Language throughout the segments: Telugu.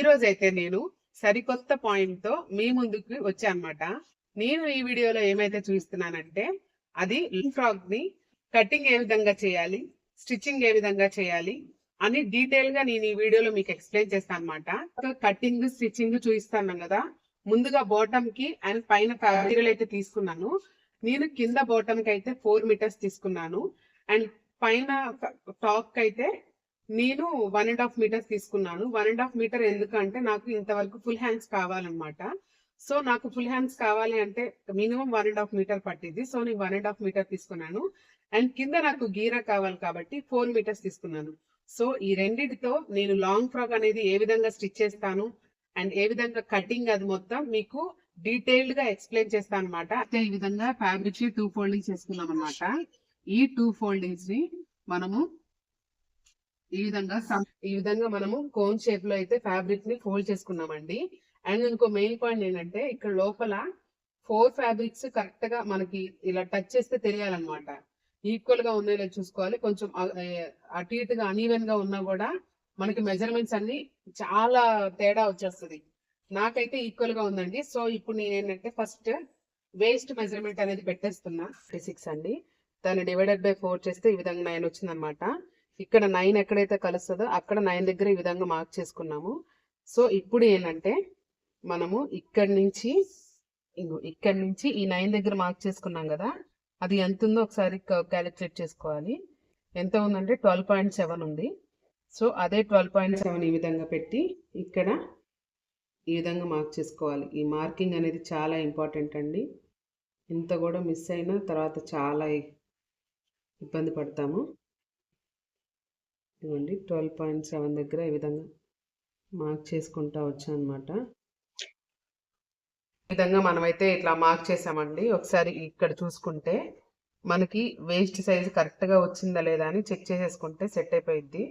రోజైతే నేను సరికొత్త పాయింట్ తో మీ ముందుకు వచ్చా అన్నమాట. నేను ఈ వీడియోలో ఏమైతే చూపిస్తున్నానంటే అది ఫ్రాక్ ని కటింగ్ ఏ విధంగా చేయాలి, స్టిచ్చింగ్ ఏ విధంగా చేయాలి అని డీటెయిల్ గా నేను ఈ వీడియోలో మీకు ఎక్స్ప్లెయిన్ చేస్తాను అనమాట. కటింగ్ స్టిచ్చింగ్ చూపిస్తాను కదా. ముందుగా బాటమ్ కి అండ్ పైన ఫ్యాబ్రిక్ అయితే తీసుకున్నాను. నేను కింద బాటమ్ కి అయితే 4 మీటర్స్ తీసుకున్నాను అండ్ పైన టాప్ కి అయితే నేను 1.5 మీటర్స్ తీసుకున్నాను. 1.5 మీటర్ ఎందుకంటే నాకు ఇంతవరకు ఫుల్ హ్యాండ్స్ కావాలన్నమాట. సో నాకు ఫుల్ హ్యాండ్స్ కావాలి అంటే మినిమం 1.5 మీటర్ పట్టింది. సో నేను 1.5 మీటర్ తీసుకున్నాను అండ్ కింద నాకు గీరా కావాలి కాబట్టి 4 మీటర్స్ తీసుకున్నాను. సో ఈ రెండింటితో నేను లాంగ్ ఫ్రాక్ అనేది ఏ విధంగా స్టిచ్ చేస్తాను అండ్ ఏ విధంగా కటింగ్ అది మొత్తం మీకు డీటెయిల్డ్ గా ఎక్స్ప్లెయిన్ చేస్తాను అనమాట. అయితే ఈ విధంగా ఫ్యాబ్రిక్ ని 2 ఫోల్డింగ్స్ చేసుకున్నాం అనమాట. ఈ 2 ఫోల్డింగ్స్ ని మనము ఈ విధంగా మనము కోన్ షేప్ లో అయితే ఫ్యాబ్రిక్ ని ఫోల్డ్ చేసుకున్నామండి. అండ్ ఇంకో మెయిన్ పాయింట్ ఏంటంటే ఇక్కడ లోపల 4 ఫ్యాబ్రిక్స్ కరెక్ట్ గా మనకి ఇలా టచ్ చేస్తే తెలియాలన్నమాట. ఈక్వల్ గా ఉన్నాయో చూసుకోవాలి. కొంచెం అటు ఇటుగా అన్ఈవెన్ గా ఉన్నా కూడా మనకి మెజర్మెంట్స్ అన్ని చాలా తేడా వచ్చేస్తుంది. నాకైతే ఈక్వల్ గా ఉందండి. సో ఇప్పుడు నేను ఏంటంటే ఫస్ట్ వేస్ట్ మెజర్మెంట్ అనేది పెట్టేస్తున్నా. 6 అండి, దాన్ని డివైడెడ్ బై 4 చేస్తే ఈ విధంగా 9 వచ్చింది అనమాట. ఇక్కడ 9 ఎక్కడైతే కలుస్తుందో అక్కడ 9 దగ్గర ఈ విధంగా మార్క్ చేసుకున్నాము. సో ఇప్పుడు ఏంటంటే మనము ఇక్కడి నుంచి ఈ 9 దగ్గర మార్క్ చేసుకున్నాం కదా, అది ఎంత ఉందో ఒకసారి క్యాలిక్యులేట్ చేసుకోవాలి. ఎంత ఉందంటే 12.7 ఉంది. సో అదే 12.7 ఈ విధంగా పెట్టి ఇక్కడ ఈ విధంగా మార్క్ చేసుకోవాలి. ఈ మార్కింగ్ అనేది చాలా ఇంపార్టెంట్ అండి. ఇంత కూడా మిస్ అయినా తర్వాత చాలా ఇబ్బంది పడతాము. ఇవ్వండి 12.7 దగ్గర ఈ విధంగా మార్క్ చేసుకుంటా వచ్చాను అనమాట. ఈ విధంగా మనమైతే ఇట్లా మార్క్ చేసామండి. ఒకసారి ఇక్కడ చూసుకుంటే మనకి వేస్ట్ సైజ్ కరెక్ట్గా వచ్చిందా లేదా అని చెక్ చేసేసుకుంటే సెట్ అయిపోయింది.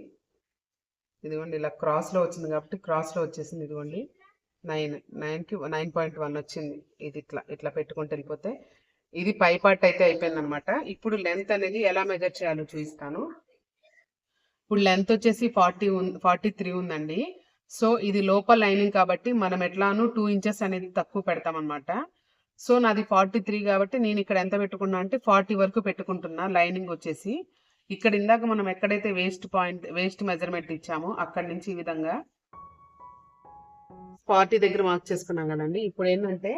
ఇదిగోండి ఇలా క్రాస్లో వచ్చింది కాబట్టి క్రాస్లో వచ్చేసింది. ఇదిగోండి 9కి 9.1 వచ్చింది. ఇది ఇట్లా పెట్టుకుంటూ వెళ్ళిపోతే ఇది పై పార్ట్ అయితే అయిపోయింది అనమాట. ఇప్పుడు లెంత్ అనేది ఎలా మెజర్ చేయాలో చూపిస్తాను. ఇప్పుడు లెంత్ వచ్చేసి 43 ఉందండి. సో ఇది లోపల లైనింగ్ కాబట్టి మనం ఎట్లానూ 2 ఇంచెస్ అనేది తక్కువ పెడతాం అనమాట. సో నాది 43 కాబట్టి నేను ఇక్కడ ఎంత పెట్టుకున్నా అంటే 40 వరకు పెట్టుకుంటున్నా. లైనింగ్ వచ్చేసి ఇక్కడ ఇందాక మనం ఎక్కడైతే వేస్ట్ మెజర్మెంట్ ఇచ్చామో అక్కడి నుంచి ఈ విధంగా 40 దగ్గర మార్క్ చేసుకున్నాం కదండి. ఇప్పుడు ఏంటంటే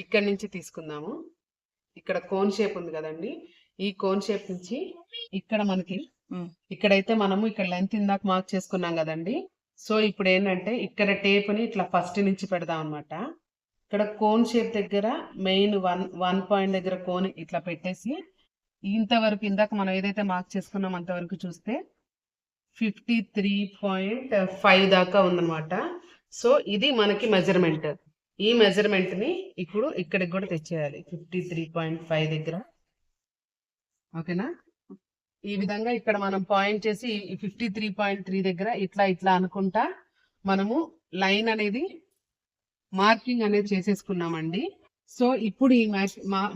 ఇక్కడ నుంచి తీసుకుందాము. ఇక్కడ కోన్ షేప్ ఉంది కదండి, ఈ కోన్ షేప్ నుంచి ఇక్కడ మనకి ఇక్కడైతే మనము ఇక్కడ లెంత్ ఇందాక మార్క్ చేసుకున్నాం కదండి. సో ఇప్పుడు ఏంటంటే ఇక్కడ టేప్ ని ఇట్లా ఫస్ట్ నుంచి పెడదాం అనమాట. ఇక్కడ కోన్ షేప్ దగ్గర మెయిన్ 1 పాయింట్ దగ్గర కోన్ ఇట్లా పెట్టేసి ఇంతవరకు ఇందాక మనం ఏదైతే మార్క్ చేసుకున్నాం అంతవరకు చూస్తే 53.5 దాకా ఉందన్నమాట. సో ఇది మనకి మెజర్మెంట్. ఈ మెజర్మెంట్ ని ఇప్పుడు ఇక్కడికి కూడా తెచ్చేయాలి 53.5 దగ్గర. ఓకేనా? ఈ విధంగా ఇక్కడ మనం పాయింట్ చేసి 53.3 దగ్గర ఇట్లా అనుకుంటా మనము లైన్ అనేది మార్కింగ్ అనేది చేసేసుకున్నామండి. సో ఇప్పుడు ఈ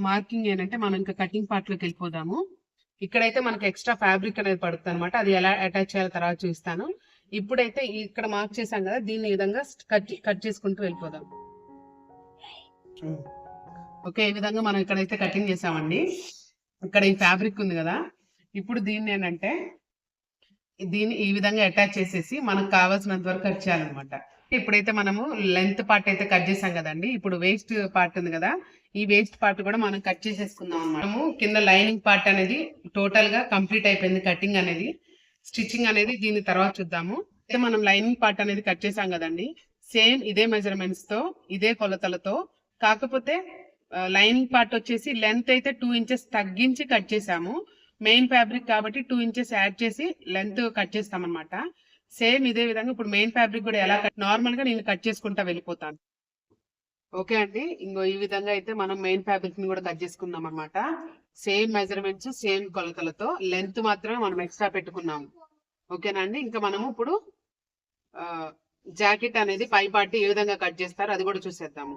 మార్కింగ్ ఏంటంటే మనం ఇంకా కటింగ్ పార్ట్ లోకి వెళ్ళిపోదాము. ఇక్కడైతే మనకి ఎక్స్ట్రా ఫ్యాబ్రిక్ అనేది పడుతుంది అనమాట. అది ఎలా అటాచ్ చేయాలో తర్వాత చూస్తాను. ఇప్పుడైతే ఇక్కడ మార్క్ చేసాం కదా, దీన్ని ఈ విధంగా కట్ చేసుకుంటూ వెళ్ళిపోదాం. ఓకే, ఈ విధంగా మనం ఇక్కడైతే కటింగ్ చేసామండి. ఇక్కడ ఈ ఫ్యాబ్రిక్ ఉంది కదా, ఇప్పుడు దీన్ని ఏంటంటే దీన్ని ఈ విధంగా అటాచ్ చేసేసి మనకు కావాల్సినంత వరకు కట్ చేయాలన్నమాట. ఇప్పుడైతే మనము లెంత్ పార్ట్ అయితే కట్ చేసాం కదండి. ఇప్పుడు వేస్ట్ పార్ట్ ఉంది కదా, ఈ వేస్ట్ పార్ట్ కూడా మనం కట్ చేసేసుకుందాం అన్నమాట. మనము కింద లైనింగ్ పార్ట్ అనేది టోటల్ గా కంప్లీట్ అయిపోయింది. కటింగ్ అనేది, స్టిచ్చింగ్ అనేది దీని తర్వాత చూద్దాము. అయితే మనం లైనింగ్ పార్ట్ అనేది కట్ చేసాం కదండి, సేమ్ ఇదే మెజర్మెంట్స్ తో ఇదే కొలతలతో, కాకపోతే లైనింగ్ పార్ట్ వచ్చేసి లెంత్ అయితే 2 ఇంచెస్ తగ్గించి కట్ చేసాము. మెయిన్ ఫ్యాబ్రిక్ కాబట్టి 2 ఇంచెస్ యాడ్ చేసి లెంత్ కట్ చేస్తాం అనమాట. సేమ్ ఇదే విధంగా ఇప్పుడు మెయిన్ ఫ్యాబ్రిక్ కూడా ఎలా నార్మల్ గా నేను కట్ చేసుకుంటా వెళ్ళిపోతాను. ఓకే అండి, ఇంకో ఈ విధంగా అయితే మనం మెయిన్ ఫ్యాబ్రిక్ ని కూడా కట్ చేసుకున్నాం అనమాట. సేమ్ మెజర్మెంట్స్, సేమ్ కొలతలతో, లెంత్ మాత్రమే మనం ఎక్స్ట్రా పెట్టుకున్నాము. ఓకేనా అండి? ఇంకా మనము ఇప్పుడు జాకెట్ అనేది పై పార్ట్ ఏ విధంగా కట్ చేస్తారో అది కూడా చూసేద్దాము.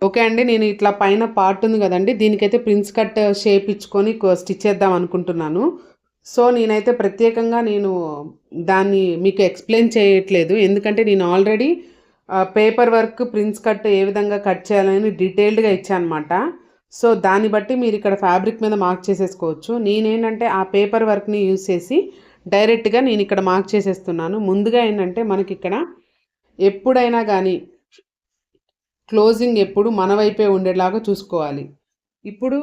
ఓకే అండి, నేను ఇట్లా పైన పార్ట్ ఉంది కదండి, దీనికైతే ప్రిన్స్ కట్ షేప్ ఇచ్చుకొని స్టిచ్ చేద్దాం అనుకుంటున్నాను. సో నేనైతే ప్రత్యేకంగా దాన్ని మీకు ఎక్స్ప్లెయిన్ చేయట్లేదు, ఎందుకంటే నేను already paper work prints cut ఏ విధంగా కట్ చేయాలని డీటెయిల్డ్గా ఇచ్చాను అనమాట. సో దాన్ని బట్టి మీరు ఇక్కడ ఫ్యాబ్రిక్ మీద మార్క్ చేసేసుకోవచ్చు. నేనేంటంటే ఆ పేపర్ వర్క్ని యూజ్ చేసి డైరెక్ట్గా నేను ఇక్కడ మార్క్ చేసేస్తున్నాను. ముందుగా ఏంటంటే మనకి ఇక్కడ ఎప్పుడైనా కానీ క్లోజింగ్ ఎప్పుడు మన వైపే ఉండేలాగా చూసుకోవాలి. ఇప్పుడు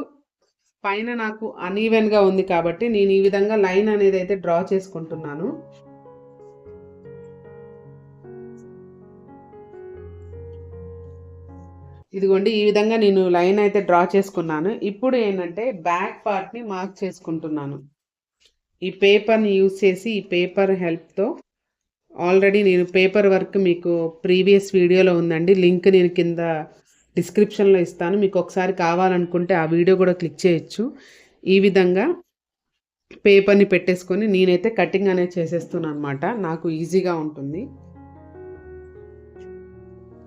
పైన నాకు అన్ఈవెన్గా ఉంది కాబట్టి నేను ఈ విధంగా లైన్ అనేది అయితే డ్రా చేసుకుంటున్నాను. ఇదిగోండి, ఈ విధంగా నేను లైన్ అయితే డ్రా చేసుకున్నాను. ఇప్పుడు ఏంటంటే బ్యాక్ పార్ట్ని మార్క్ చేసుకుంటున్నాను. ఈ పేపర్ని యూజ్ చేసి, ఈ పేపర్ హెల్ప్తో ఆల్రెడీ నేను పేపర్ వర్క్ మీకు ప్రీవియస్ వీడియోలో ఉందండి, లింక్ నేను కింద డిస్క్రిప్షన్లో ఇస్తాను. మీకు ఒకసారి కావాలనుకుంటే ఆ వీడియో కూడా క్లిక్ చేయొచ్చు. ఈ విధంగా పేపర్ని పెట్టేసుకొని నేనైతే కటింగ్ అనేది చేసేస్తున్నాను అనమాట, నాకు ఈజీగా ఉంటుంది.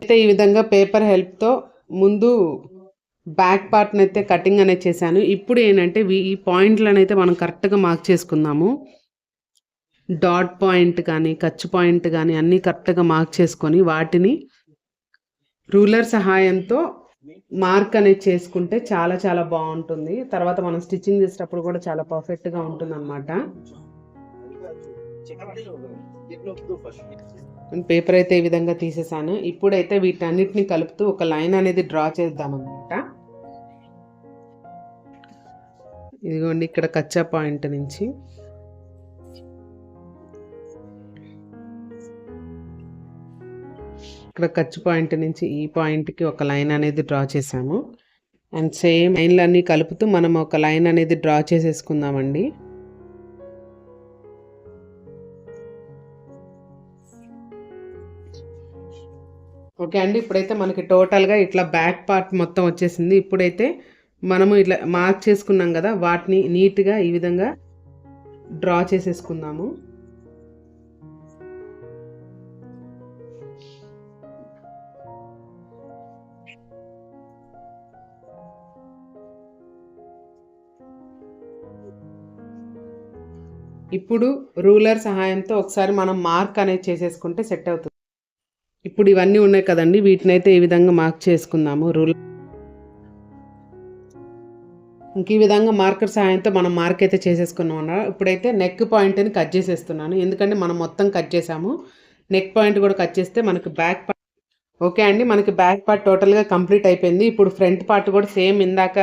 అయితే ఈ విధంగా పేపర్ హెల్ప్తో ముందు బ్యాక్ పార్ట్ని అయితే కటింగ్ అనేది చేశాను. ఇప్పుడు ఏంటంటే ఈ పాయింట్లను అయితే మనం కరెక్ట్గా మార్క్ చేసుకుందాము. డాట్ పాయింట్ కానీ ఖర్చు పాయింట్ కానీ అన్నీ కరెక్ట్గా మార్క్ చేసుకొని వాటిని రూలర్ సహాయంతో మార్క్ అనేది చేసుకుంటే చాలా చాలా బాగుంటుంది. తర్వాత మనం స్టిచ్చింగ్ చేసేటప్పుడు కూడా చాలా పర్ఫెక్ట్గా ఉంటుంది అనమాట. పేపర్ అయితే ఈ విధంగా తీసేసాను. ఇప్పుడైతే వీటన్నిటిని కలుపుతూ ఒక లైన్ అనేది డ్రా చేద్దామన్నమాట. ఇదిగోండి, ఇక్కడ కచ్చా పాయింట్ నుంచి ఇక్కడ ఖర్చు పాయింట్ నుంచి ఈ పాయింట్కి ఒక లైన్ అనేది డ్రా చేసాము. అండ్ సేమ్ లైన్లన్నీ కలుపుతూ మనం ఒక లైన్ అనేది డ్రా చేసేసుకుందామండి. ఓకే అండి, ఇప్పుడైతే మనకి టోటల్గా ఇట్లా బ్యాక్ పార్ట్ మొత్తం వచ్చేసింది. ఇప్పుడైతే మనము ఇట్లా మార్క్ చేసుకున్నాం కదా, వాటిని నీట్గా ఈ విధంగా డ్రా చేసేసుకుందాము. ఇప్పుడు రూలర్ సహాయంతో ఒకసారి మనం మార్క్ అనేది చేసేసుకుంటే సెట్ అవుతుంది. ఇప్పుడు ఇవన్నీ ఉన్నాయి కదండి, వీటిని అయితే ఈ విధంగా మార్క్ చేసుకుందాము. ఇంక ఈ విధంగా మార్కర్ సహాయంతో మనం మార్క్ అయితే చేసేసుకున్నాం అన్న. ఇప్పుడైతే నెక్ పాయింట్ని కట్ చేసేస్తున్నాను, ఎందుకంటే మనం మొత్తం కట్ చేసాము. నెక్ పాయింట్ కూడా కట్ చేస్తే మనకి బ్యాక్ పార్ట్ ఓకే అండి, మనకి బ్యాక్ పార్ట్ టోటల్గా కంప్లీట్ అయిపోయింది. ఇప్పుడు ఫ్రంట్ పార్ట్ కూడా సేమ్ ఇందాక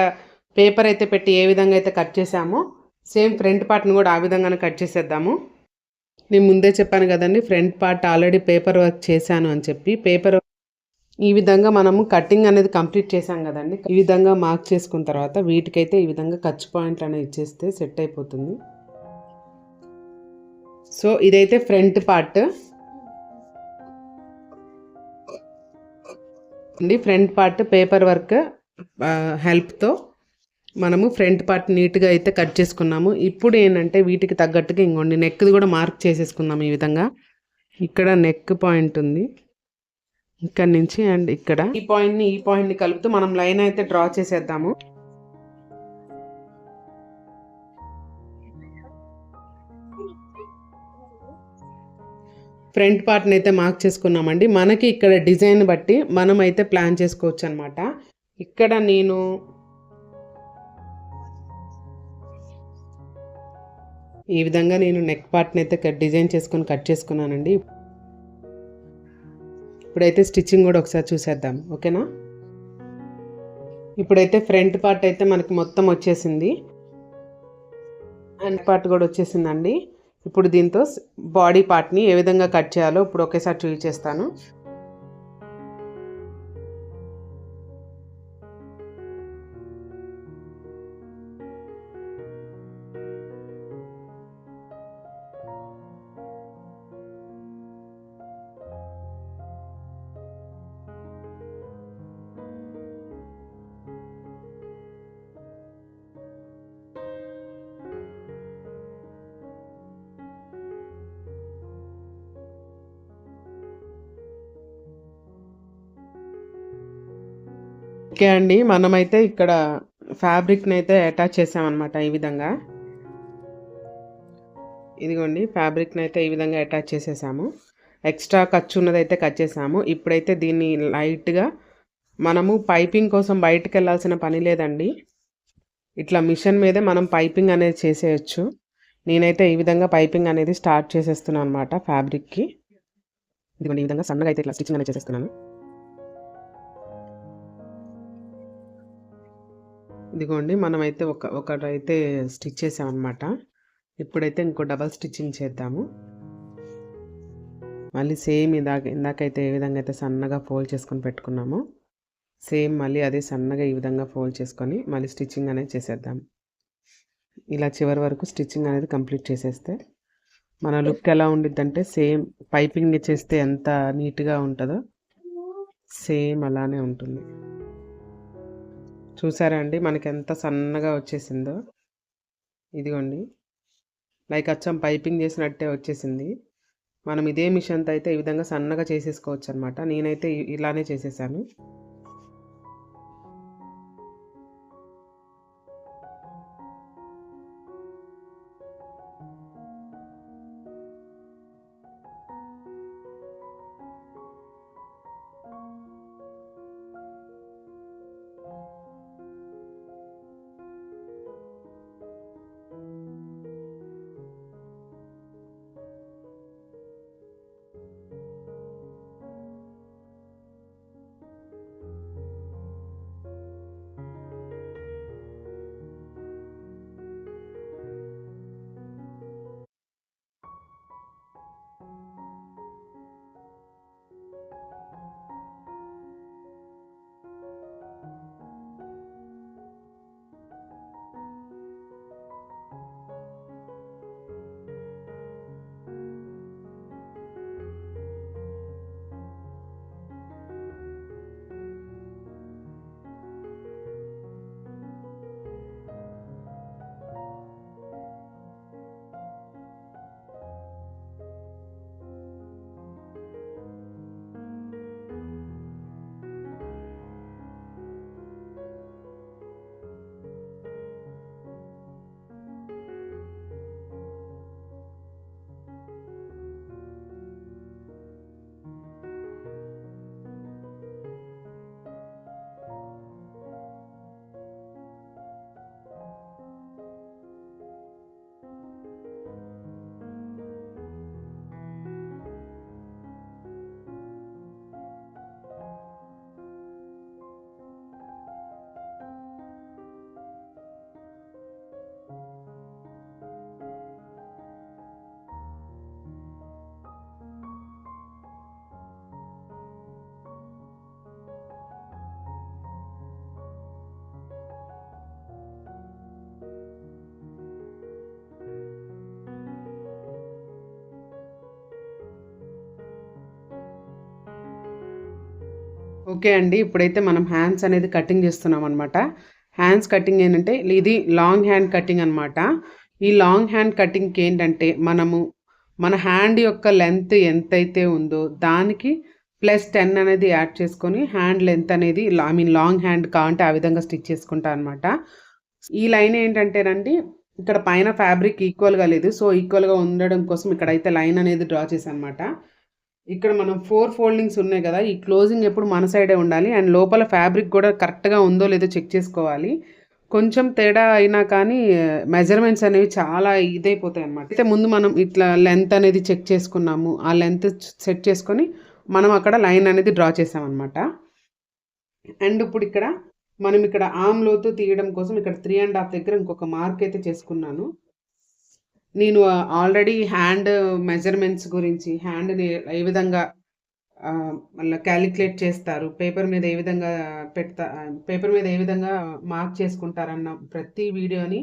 పేపర్ అయితే పెట్టి ఏ విధంగా అయితే కట్ చేసామో సేమ్ ఫ్రంట్ పార్ట్ని కూడా ఆ విధంగానే కట్ చేసేద్దాము. నేను ముందే చెప్పాను కదండి, front part already paper work చేశాను అని చెప్పి. ఈ విధంగా మనము కటింగ్ అనేది కంప్లీట్ చేసాం కదండి. ఈ విధంగా మార్క్ చేసుకున్న తర్వాత వీటికైతే ఈ విధంగా ఖర్చు పాయింట్లు అనేది ఇచ్చేస్తే సెట్ అయిపోతుంది. సో ఇదైతే ఫ్రంట్ పార్ట్ అండి. ఫ్రంట్ పార్ట్ పేపర్ వర్క్ హెల్ప్తో మనము ఫ్రంట్ పార్ట్ నీట్గా అయితే కట్ చేసుకున్నాము. ఇప్పుడు ఏంటంటే వీటికి తగ్గట్టుగా ఇంకోండి నెక్ది కూడా మార్క్ చేసేసుకుందాము. ఈ విధంగా ఇక్కడ నెక్ పాయింట్ ఉంది, ఇక్కడ నుంచి అండ్ ఇక్కడ ఈ పాయింట్ని కలుపుతూ మనం లైన్ అయితే డ్రా చేసేద్దాము. ఫ్రంట్ పార్ట్ని అయితే మార్క్ చేసుకున్నామండి. మనకి ఇక్కడ డిజైన్ బట్టి మనం అయితే ప్లాన్ చేసుకోవచ్చు అనమాట. ఇక్కడ నేను ఈ విధంగా నెక్ పార్ట్ని అయితే డిజైన్ చేసుకొని కట్ చేసుకున్నానండి. ఇప్పుడైతే స్టిచ్చింగ్ కూడా ఒకసారి చూసేద్దాం, ఓకేనా. ఇప్పుడైతే ఫ్రంట్ పార్ట్ అయితే మనకి మొత్తం వచ్చేసింది, అండ్ పార్ట్ కూడా వచ్చేసిందండి. ఇప్పుడు దీంతో బాడీ పార్ట్ని ఏ విధంగా కట్ చేయాలో ఇప్పుడు ఒకేసారి చూపించేస్తాను. ఓకే అండి, మనమైతే ఇక్కడ ఫ్యాబ్రిక్ని అయితే అటాచ్ చేసామన్నమాట. ఈ విధంగా ఇదిగోండి ఫ్యాబ్రిక్ని అయితే ఈ విధంగా అటాచ్ చేసేసాము. ఎక్స్ట్రా ఖర్చు ఉన్నదైతే కట్ చేసాము. ఇప్పుడైతే దీన్ని లైట్గా మనము పైపింగ్ కోసం బయటకు వెళ్ళాల్సిన పని లేదండి. ఇట్లా మిషన్ మీదే మనం పైపింగ్ అనేది చేసేయచ్చు. నేనైతే ఈ విధంగా పైపింగ్ అనేది స్టార్ట్ చేసేస్తున్నాను అనమాట ఫ్యాబ్రిక్కి. ఇదిగోండి ఈ విధంగా సన్నగా అయితే ఇట్లా స్టిచ్చింగ్ అనేది చేసేస్తున్నాను. ఇదిగోండి మనమైతే ఒకటైతే స్టిచ్ చేసామన్నమాట. ఇప్పుడైతే ఇంకో డబల్ స్టిచ్చింగ్ చేద్దాము. మళ్ళీ సేమ్ ఇందాకైతే ఏ విధంగా అయితే సన్నగా ఫోల్డ్ చేసుకొని పెట్టుకున్నామో సేమ్ మళ్ళీ అదే సన్నగా ఈ విధంగా ఫోల్డ్ చేసుకొని మళ్ళీ స్టిచ్చింగ్ అనేది చేసేద్దాం. ఇలా చివరి వరకు స్టిచ్చింగ్ అనేది కంప్లీట్ చేసేస్తే మన లుక్ ఎలా ఉండిద్దంటే సేమ్ పైపింగ్ చేస్తే ఎంత నీట్గా ఉంటుందో సేమ్ అలానే ఉంటుంది. చూసారా అండి మనకి ఎంత సన్నగా వచ్చేసిందో. ఇదిగోండి లైక్ అచ్చం పైపింగ్ చేసినట్టే వచ్చేసింది. మనం ఇదే మిషన్తో అయితే ఈ విధంగా సన్నగా చేసేసుకోవచ్చు అనమాట. నేనైతే ఇలానే చేసేసాను. ఓకే అండి. ఇప్పుడైతే మనం హ్యాండ్స్ అనేది కటింగ్ చేస్తున్నాం అనమాట. హ్యాండ్స్ కటింగ్ ఏంటంటే ఇది లాంగ్ హ్యాండ్ కటింగ్ అనమాట. ఈ లాంగ్ హ్యాండ్ కటింగ్కి ఏంటంటే మన హ్యాండ్ యొక్క లెంత్ ఎంతైతే ఉందో దానికి +10 అనేది యాడ్ చేసుకొని హ్యాండ్ లెంత్ అనేది లాంగ్ హ్యాండ్ కావాలంటే ఆ విధంగా స్టిచ్ చేసుకుంటా అనమాట. ఈ లైన్ ఏంటంటేనండి ఇక్కడ పైన ఫ్యాబ్రిక్ ఈక్వల్గా లేదు. సో ఈక్వల్గా ఉండడం కోసం ఇక్కడైతే లైన్ అనేది డ్రా చేశాను అనమాట. ఇక్కడ మనం 4 ఫోల్డింగ్స్ ఉన్నాయి కదా, ఈ క్లోజింగ్ ఎప్పుడు మన సైడే ఉండాలి. అండ్ లోపల ఫ్యాబ్రిక్ కూడా కరెక్ట్గా ఉందో లేదో చెక్ చేసుకోవాలి. కొంచెం తేడా అయినా కానీ మెజర్మెంట్స్ అనేవి చాలా ఇదైపోతాయి అనమాట. అయితే ముందు మనం ఇట్లా లెంత్ అనేది చెక్ చేసుకున్నాము. ఆ లెంత్ సెట్ చేసుకొని మనం అక్కడ లైన్ అనేది డ్రా చేసామన్నమాట. అండ్ ఇప్పుడు మనం ఇక్కడ ఆమ్ లోతు తీయడం కోసం ఇక్కడ 3.5 దగ్గర ఇంకొక మార్క్ అయితే చేసుకున్నాను. నేను ఆల్రెడీ హ్యాండ్ మెజర్మెంట్స్ గురించి హ్యాండ్ని ఏ విధంగా మళ్ళీ క్యాలిక్యులేట్ చేస్తారు, పేపర్ మీద ఏ విధంగా మార్క్ చేసుకుంటారన్న ప్రతి వీడియోని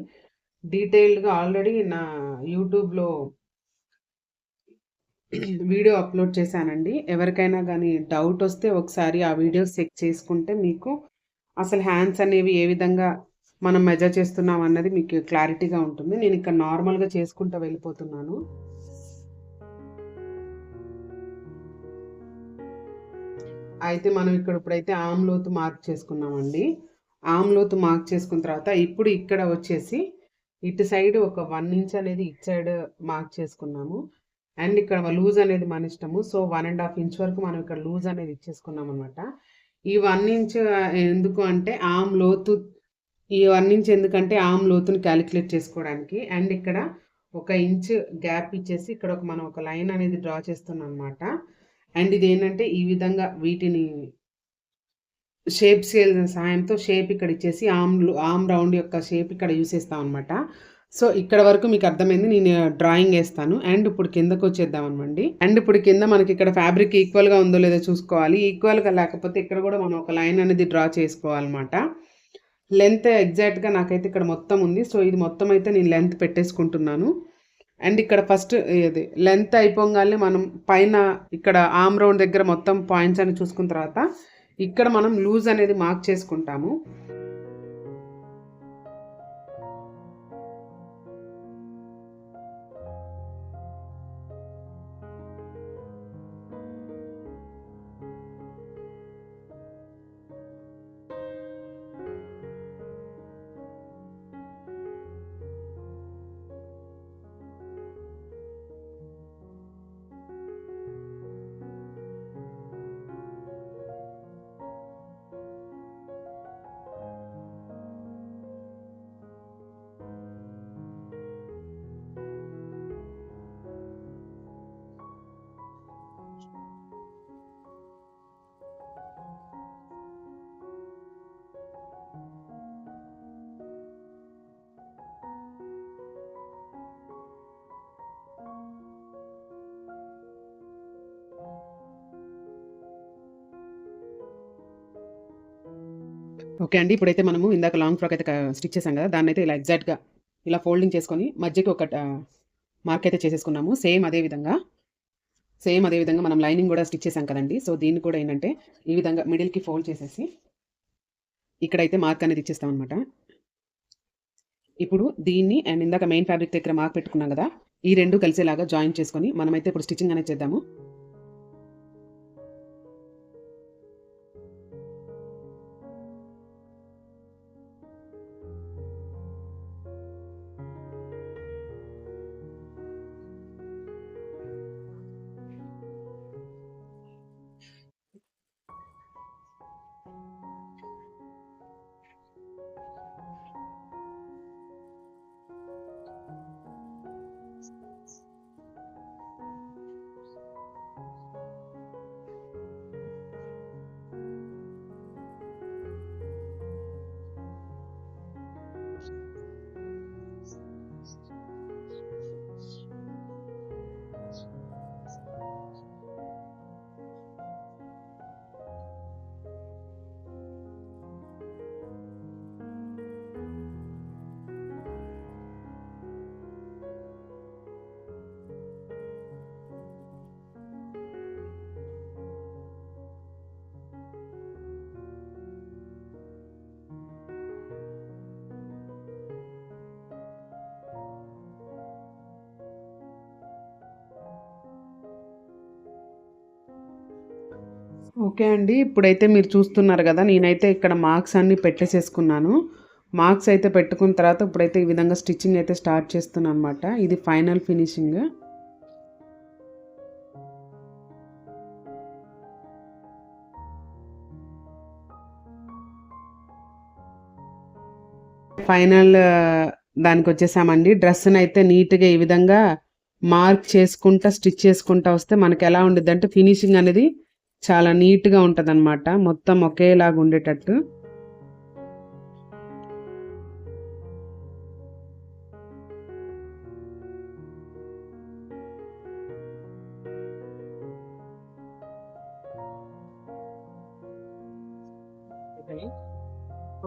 డీటెయిల్డ్గా ఆల్రెడీ నా యూట్యూబ్లో వీడియో అప్లోడ్ చేశానండి. ఎవరికైనా కానీ డౌట్ వస్తే ఒకసారి ఆ వీడియోస్ చెక్ చేసుకుంటే మీకు అసలు హ్యాండ్స్ అనేవి ఏ విధంగా మనం మెజర్ చేస్తున్నాం అన్నది మీకు క్లారిటీగా ఉంటుంది. నేను ఇక్కడ నార్మల్గా చేసుకుంటూ వెళ్ళిపోతున్నాను. అయితే మనం ఇప్పుడైతే ఆమ్ లోతు మార్క్ చేసుకున్నామండి. ఆమ్ లోతు మార్క్ చేసుకున్న తర్వాత ఇప్పుడు ఇక్కడ వచ్చేసి ఇటు సైడ్ ఒక 1 ఇంచ్ అనేది ఇటు సైడ్ మార్క్ చేసుకున్నాము. అండ్ ఇక్కడ లూజ్ అనేది మన ఇష్టము. సో 1.5 ఇంచ్ వరకు మనం ఇక్కడ లూజ్ అనేది ఇచ్చేసుకున్నాం అనమాట. ఈ 1 ఇంచ్ ఎందుకు అంటే ఆర్మ్ లోతు, ఈ 1 ఇంచ్ ఎందుకంటే ఆర్మ్ లోతుని క్యాలిక్యులేట్ చేసుకోవడానికి. అండ్ ఇక్కడ 1 ఇంచ్ గ్యాప్ ఇచ్చేసి ఇక్కడ మనం ఒక లైన్ అనేది డ్రా చేస్తున్నాం అనమాట. అండ్ ఇది ఏంటంటే ఈ విధంగా వీటిని షేప్ స్కేల్ సహాయంతో షేప్ ఇక్కడ ఇచ్చేసి ఆర్మ్ రౌండ్ యొక్క షేప్ ఇక్కడ యూస్ చేస్తాం అనమాట. సో ఇక్కడ వరకు మీకు అర్థమైంది. నేను డ్రాయింగ్ వేస్తాను. అండ్ ఇప్పుడు కిందకు వచ్చేద్దాం అనమండి. అండ్ ఇప్పుడు కింద మనకి ఇక్కడ ఫ్యాబ్రిక్ ఈక్వల్గా ఉందో లేదో చూసుకోవాలి. ఈక్వల్గా లేకపోతే ఇక్కడ కూడా మనం ఒక లైన్ అనేది డ్రా చేసుకోవాలన్నమాట. లెంత్ ఎగ్జాక్ట్గా నాకైతే ఇక్కడ మొత్తం ఉంది. సో ఇది మొత్తం అయితే నేను లెంత్ పెట్టేసుకుంటున్నాను. అండ్ ఇక్కడ ఫస్ట్ ఇది లెంత్ అయిపోగానే మనం పైన ఇక్కడ ఆర్మ్ రౌండ్ దగ్గర మొత్తం పాయింట్స్ అని చూసుకున్న తర్వాత ఇక్కడ మనం లూజ్ అనేది మార్క్ చేసుకుంటాము. ఓకే అండి. ఇప్పుడైతే మనము ఇందాక లాంగ్ ఫ్రాక్ అయితే స్టిచ్ చేసాం కదా, దాన్ని అయితే ఇలా ఎగ్జాక్ట్గా ఇలా ఫోల్డింగ్ చేసుకొని మధ్యకి ఒక మార్క్ అయితే చేసేసుకున్నాము. సేమ్ అదే విధంగా మనం లైనింగ్ కూడా స్టిచ్ చేసాం కదండి. సో దీన్ని కూడా ఏంటంటే ఈ విధంగా మిడిల్కి ఫోల్డ్ చేసేసి ఇక్కడైతే మార్క్ అనేది ఇచ్చేస్తాం అనమాట. ఇప్పుడు దీన్ని అండ్ ఇందాక మెయిన్ ఫ్యాబ్రిక్ దగ్గర మార్క్ పెట్టుకున్నాం కదా, ఈ రెండు కలిసేలాగా జాయిన్ చేసుకొని మనమైతే ఇప్పుడు స్టిచ్చింగ్ అనేది చేద్దాము. ఓకే అండి. ఇప్పుడైతే మీరు చూస్తున్నారు కదా, నేనైతే ఇక్కడ మార్క్స్ అన్నీ పెట్టేసేసుకున్నాను. మార్క్స్ అయితే పెట్టుకున్న తర్వాత ఇప్పుడైతే ఈ విధంగా స్టిచ్చింగ్ అయితే స్టార్ట్ చేస్తున్నాను అనమాట. ఇది ఫైనల్ ఫినిషింగ్. ఫైనల్ దానికి వచ్చేసామండి. డ్రెస్ని అయితే నీట్గా ఈ విధంగా మార్క్ చేసుకుంటా స్టిచ్ చేసుకుంటా వస్తే మనకి ఎలా ఉండిద్ది అంటే ఫినిషింగ్ అనేది చాలా నీట్గా ఉంటుంది అనమాట. మొత్తం ఒకేలాగా ఉండేటట్టు.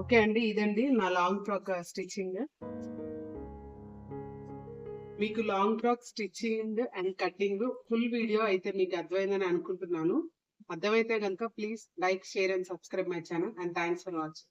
ఓకే అండి, ఇదండి నా లాంగ్ ఫ్రాక్ స్టిచ్చింగ్. మీకు long frock stitching and cutting full video అయితే మీకు అర్థమైందని అనుకుంటున్నాను. అర్థమైతే కనుక please like, share and subscribe my channel. And thanks for watching.